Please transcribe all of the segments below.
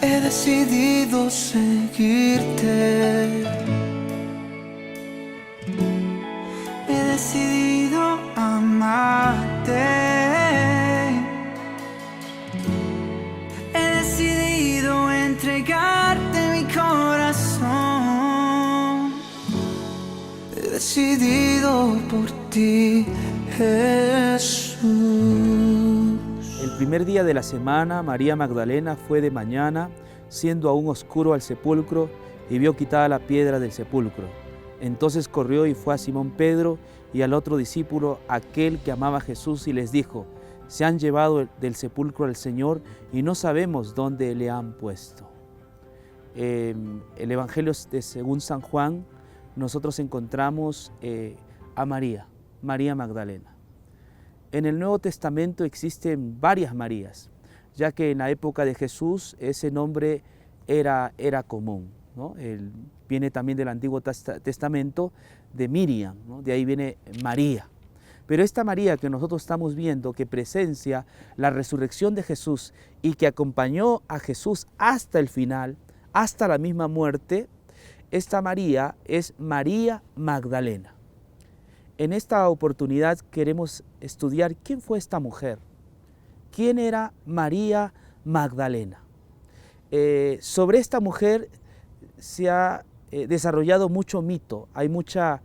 He decidido seguirte. He decidido amarte. He decidido entregarte mi corazón. He decidido por ti, Jesús. El primer día de la semana, María Magdalena fue de mañana, siendo aún oscuro, al sepulcro y vio quitada la piedra del sepulcro. Entonces corrió y fue a Simón Pedro y al otro discípulo, aquel que amaba a Jesús, y les dijo: se han llevado del sepulcro al Señor y no sabemos dónde le han puesto. El Evangelio de según San Juan, nosotros encontramos a María Magdalena. En el Nuevo Testamento existen varias Marías, ya que en la época de Jesús ese nombre era común, ¿no? Viene también del Antiguo Testamento de Miriam, ¿no? De ahí viene María. Pero esta María que nosotros estamos viendo, que presencia la resurrección de Jesús y que acompañó a Jesús hasta el final, hasta la misma muerte, esta María es María Magdalena. En esta oportunidad queremos estudiar quién fue esta mujer, quién era María Magdalena. Sobre esta mujer se ha desarrollado mucho mito, hay mucha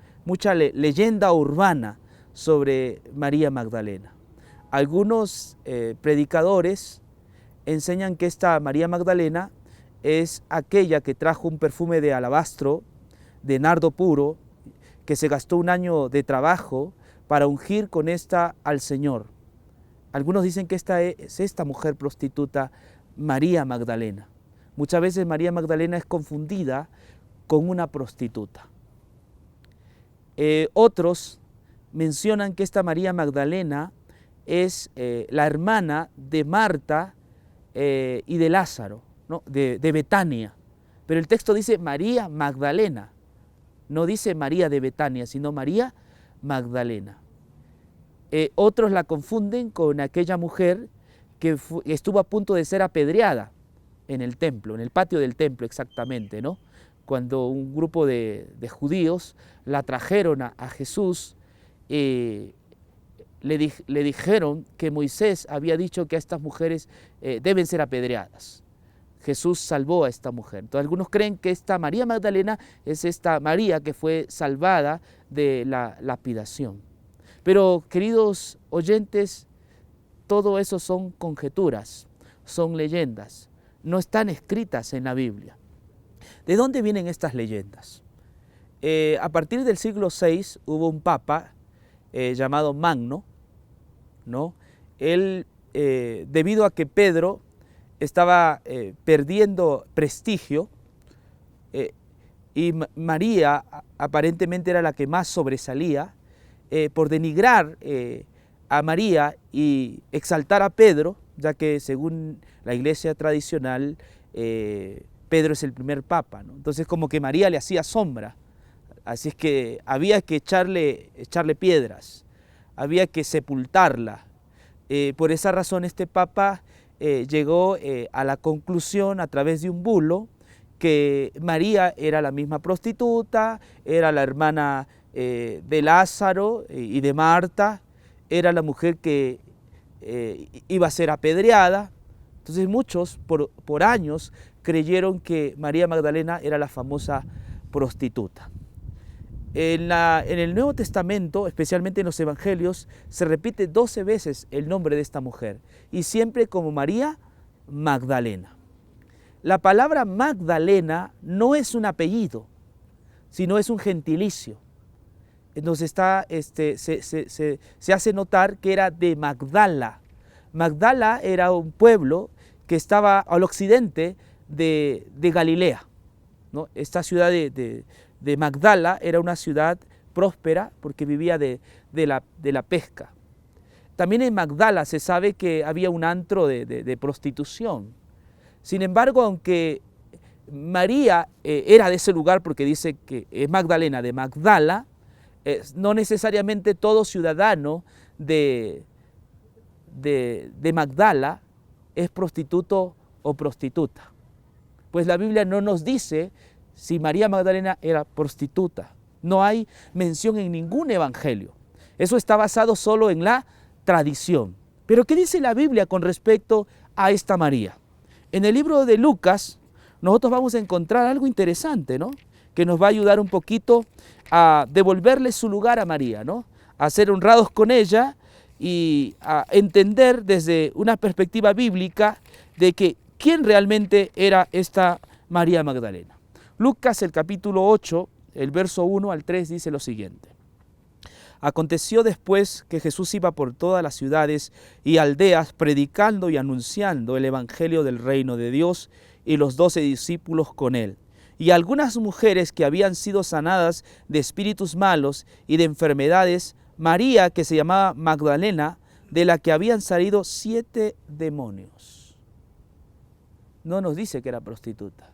leyenda urbana sobre María Magdalena. Algunos predicadores enseñan que esta María Magdalena es aquella que trajo un perfume de alabastro, de nardo puro, que se gastó un año de trabajo para ungir con esta al Señor. Algunos dicen que esta es esta mujer prostituta, María Magdalena. Muchas veces María Magdalena es confundida con una prostituta. Otros mencionan que esta María Magdalena es la hermana de Marta y de Lázaro, ¿no? de Betania. Pero el texto dice María Magdalena. No dice María de Betania, sino María Magdalena. Otros la confunden con aquella mujer que estuvo a punto de ser apedreada en el templo, en el patio del templo exactamente, ¿no? Cuando un grupo de judíos la trajeron a Jesús, le dijeron que Moisés había dicho que a estas mujeres deben ser apedreadas. Jesús salvó a esta mujer. Entonces algunos creen que esta María Magdalena es esta María que fue salvada de la lapidación. Pero, queridos oyentes, todo eso son conjeturas, son leyendas, no están escritas en la Biblia. ¿De dónde vienen estas leyendas? A partir del siglo VI hubo un papa llamado Magno, ¿no? Él, debido a que Pedro estaba perdiendo prestigio y María aparentemente era la que más sobresalía, por denigrar a María y exaltar a Pedro, ya que según la iglesia tradicional Pedro es el primer papa, ¿no? Entonces como que María le hacía sombra, así es que había que echarle piedras, había que sepultarla. Por esa razón este papa llegó a la conclusión a través de un bulo que María era la misma prostituta, era la hermana de Lázaro y de Marta, era la mujer que iba a ser apedreada. Entonces muchos por años creyeron que María Magdalena era la famosa prostituta. En el Nuevo Testamento, especialmente en los Evangelios, se repite 12 veces el nombre de esta mujer y siempre como María Magdalena. La palabra Magdalena no es un apellido, sino es un gentilicio. Entonces se hace notar que era de Magdala. Magdala era un pueblo que estaba al occidente de Galilea, ¿no? Esta ciudad de Magdala era una ciudad próspera porque vivía de la pesca. También en Magdala se sabe que había un antro de prostitución. Sin embargo, aunque María era de ese lugar porque dice que es Magdalena de Magdala, no necesariamente todo ciudadano de Magdala es prostituto o prostituta. Pues la Biblia no nos dice si María Magdalena era prostituta. No hay mención en ningún evangelio. Eso está basado solo en la tradición. Pero ¿qué dice la Biblia con respecto a esta María? En el libro de Lucas, nosotros vamos a encontrar algo interesante, ¿no? Que nos va a ayudar un poquito a devolverle su lugar a María, ¿no? A ser honrados con ella y a entender desde una perspectiva bíblica de que quién realmente era esta María Magdalena. Lucas, el capítulo 8, el verso 1 al 3 dice lo siguiente. Aconteció después que Jesús iba por todas las ciudades y aldeas predicando y anunciando el evangelio del reino de Dios, y los 12 discípulos con él. Y algunas mujeres que habían sido sanadas de espíritus malos y de enfermedades, María, que se llamaba Magdalena, de la que habían salido 7 demonios. No nos dice que era prostituta,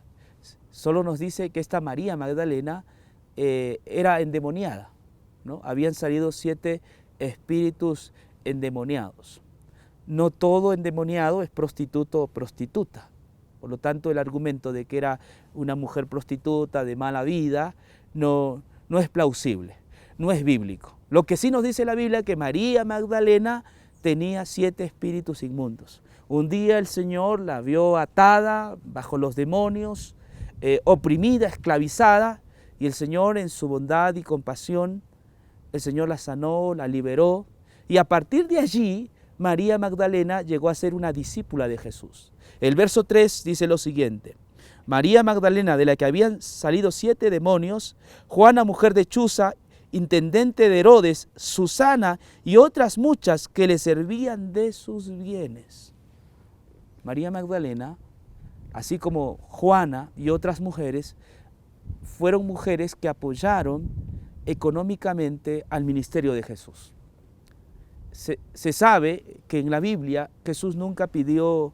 solo nos dice que esta María Magdalena era endemoniada, ¿no? Habían salido 7 espíritus endemoniados. No todo endemoniado es prostituto o prostituta. Por lo tanto, el argumento de que era una mujer prostituta de mala vida no es plausible, no es bíblico. Lo que sí nos dice la Biblia es que María Magdalena tenía 7 espíritus inmundos. Un día el Señor la vio atada bajo los demonios, oprimida, esclavizada, y el Señor en su bondad y compasión, el Señor la sanó, la liberó, y a partir de allí María Magdalena llegó a ser una discípula de Jesús. El verso 3 dice lo siguiente: María Magdalena, de la que habían salido 7 demonios, Juana, mujer de Chuza, intendente de Herodes, Susana y otras muchas que le servían de sus bienes. María Magdalena, así como Juana y otras mujeres, fueron mujeres que apoyaron económicamente al ministerio de Jesús. Se sabe que en la Biblia Jesús nunca pidió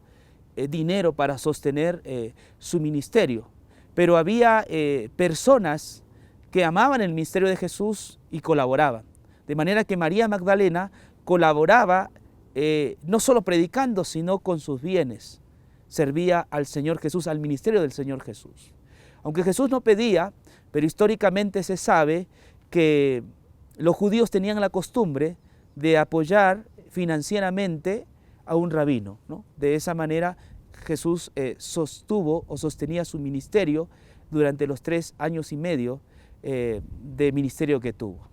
dinero para sostener su ministerio, pero había personas que amaban el ministerio de Jesús y colaboraban. De manera que María Magdalena colaboraba no solo predicando, sino con sus bienes. Servía al Señor Jesús, al ministerio del Señor Jesús. Aunque Jesús no pedía, pero históricamente se sabe que los judíos tenían la costumbre de apoyar financieramente a un rabino, ¿no? De esa manera Jesús sostuvo o sostenía su ministerio durante los 3 años y medio de ministerio que tuvo.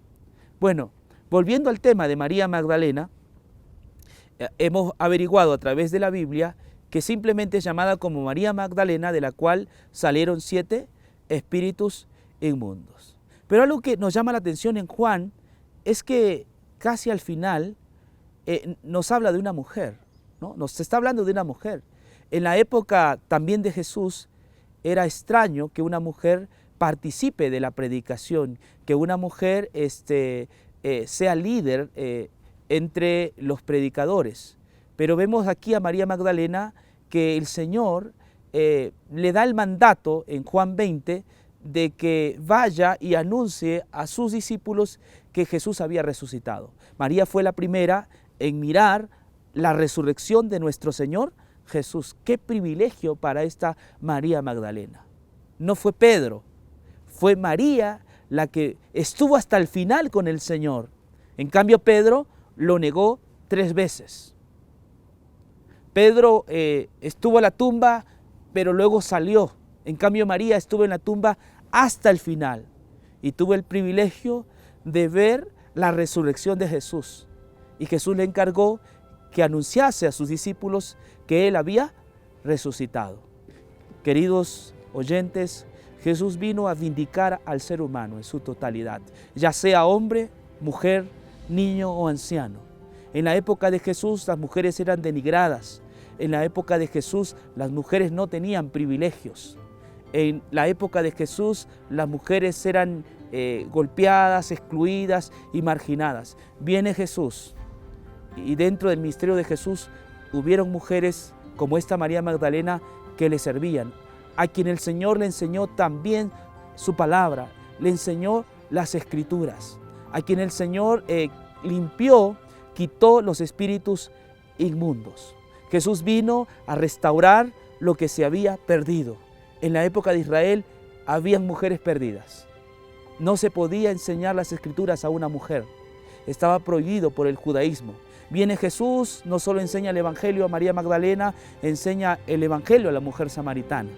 Bueno, volviendo al tema de María Magdalena, hemos averiguado a través de la Biblia que simplemente es llamada como María Magdalena, de la cual salieron 7 espíritus inmundos. Pero algo que nos llama la atención en Juan es que casi al final nos habla de una mujer, ¿no? Nos está hablando de una mujer. En la época también de Jesús era extraño que una mujer participe de la predicación, que una mujer sea líder entre los predicadores. Pero vemos aquí a María Magdalena que el Señor le da el mandato en Juan 20 de que vaya y anuncie a sus discípulos que Jesús había resucitado. María fue la primera en mirar la resurrección de nuestro Señor Jesús. Qué privilegio para esta María Magdalena. No fue Pedro, fue María la que estuvo hasta el final con el Señor. En cambio, Pedro lo negó 3 veces. Pedro estuvo a la tumba, pero luego salió. En cambio, María estuvo en la tumba hasta el final y tuvo el privilegio de ver la resurrección de Jesús. Y Jesús le encargó que anunciase a sus discípulos que Él había resucitado. Queridos oyentes, Jesús vino a vindicar al ser humano en su totalidad, ya sea hombre, mujer, niño o anciano. En la época de Jesús las mujeres eran denigradas. En la época de Jesús las mujeres no tenían privilegios. En la época de Jesús las mujeres eran golpeadas, excluidas y marginadas. Viene Jesús y dentro del ministerio de Jesús hubieron mujeres como esta María Magdalena que le servían, a quien el Señor le enseñó también su palabra, le enseñó las Escrituras, a quien el Señor limpió, quitó los espíritus inmundos. Jesús vino a restaurar lo que se había perdido. En la época de Israel habían mujeres perdidas. No se podía enseñar las escrituras a una mujer. Estaba prohibido por el judaísmo. Viene Jesús, no solo enseña el evangelio a María Magdalena, enseña el evangelio a la mujer samaritana.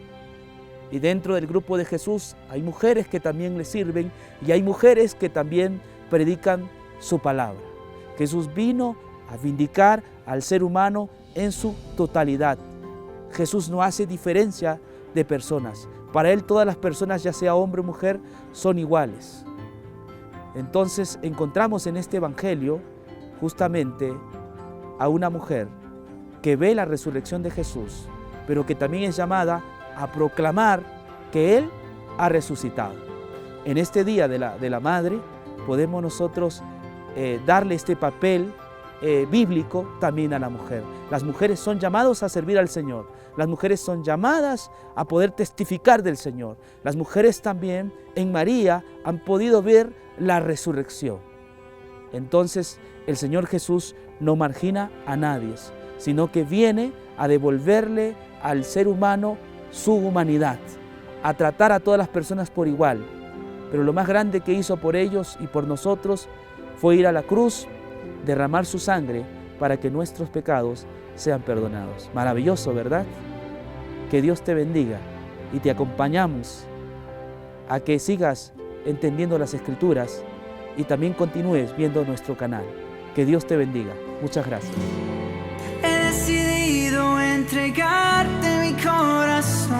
Y dentro del grupo de Jesús hay mujeres que también le sirven y hay mujeres que también predican su palabra. Jesús vino a vindicar al ser humano en su totalidad. Jesús no hace diferencia de personas. Para Él todas las personas, ya sea hombre o mujer, son iguales. Entonces encontramos en este evangelio justamente a una mujer que ve la resurrección de Jesús, pero que también es llamada a proclamar que Él ha resucitado. En este día de la Madre podemos nosotros darle este papel bíblico también a la mujer. Las mujeres son llamadas a servir al Señor. Las mujeres son llamadas a poder testificar del Señor. Las mujeres también en María han podido ver la resurrección. Entonces el Señor Jesús no margina a nadie, sino que viene a devolverle al ser humano su humanidad, a tratar a todas las personas por igual. Pero lo más grande que hizo por ellos y por nosotros fue ir a la cruz, derramar su sangre para que nuestros pecados sean perdonados. Maravilloso, ¿verdad? Que Dios te bendiga y te acompañamos a que sigas entendiendo las Escrituras y también continúes viendo nuestro canal. Que Dios te bendiga. Muchas gracias. He decidido entregarte mi corazón.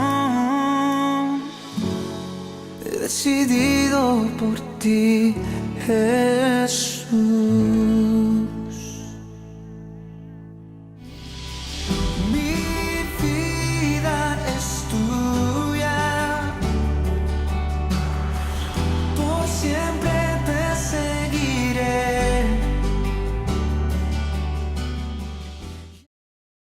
He decidido por ti, Jesús.